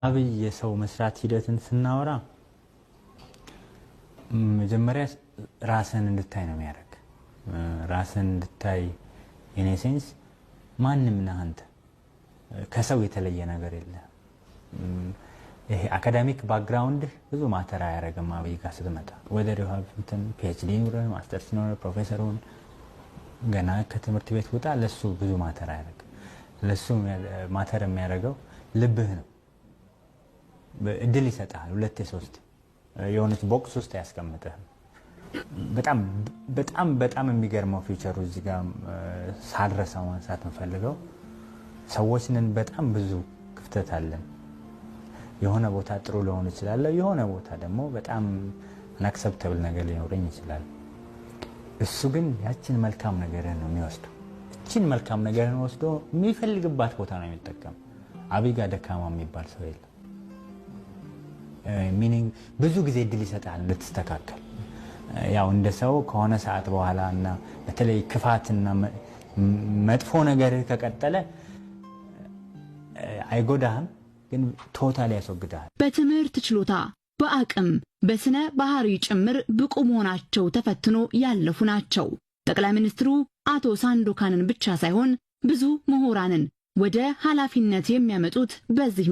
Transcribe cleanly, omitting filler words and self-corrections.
አብይ የሰው መስራት ሂደትን ስናወራ መጀመሪያ ራስን እንድታይ ነው የሚያደርግ። ራስን እንድታይ ኢን ሴንስ ማንንም ነህ አንተ፣ ከሰው የተለየ ነገር የለም። ይሄ አካዳሚክ ባክግራውንድ ብዙ ማተር አያደርግም። አብይ ጋር ስትመጣ ወደር you have PhD ኖረ ማስተርስ ኖረ ፕሮፌሰሩን ገና ከትምህርት ቤት ወጣ ለሱ ብዙ ማተር አያደርግም። ለሱ ማተር የሚያደርገው ልብህ ነው። እድል ይሰጣል ሁለቴ ሶስት የሆነች ቦክስ ውስጥ ያስቀምጥህ። በጣም በጣም በጣም የሚገርመው ፊቸሩ እዚህ ጋር ሳልረሳው ማንሳት እንፈልገው ሰዎችንን በጣም ብዙ ክፍተት አለን። የሆነ ቦታ ጥሩ ሊሆን ይችላል፣ የሆነ ቦታ ደግሞ በጣም አንአክሰፕተብል ነገር ሊኖርኝ ይችላል። እሱ ግን ያችን መልካም ነገር ነው የሚወስደው። እቺን መልካም ነገር ነው ወስዶ የሚፈልግባት ቦታ ነው የሚጠቀም። አብይ ጋር ደካማ የሚባል ሰው የለም። ሚኒንግ ብዙ ጊዜ እድል ይሰጣል እንድትስተካከል። ያው እንደ ሰው ከሆነ ሰዓት በኋላ እና በተለይ ክፋትና መጥፎ ነገር ከቀጠለ አይጎዳህም፣ ግን ቶታሊ ያስወግዳል። በትምህርት ችሎታ፣ በአቅም፣ በስነ ባህሪ ጭምር ብቁ መሆናቸው ተፈትኖ ያለፉ ናቸው። ጠቅላይ ሚኒስትሩ አቶ ሳንዶካንን ብቻ ሳይሆን ብዙ ምሁራንን ወደ ኃላፊነት የሚያመጡት በዚህ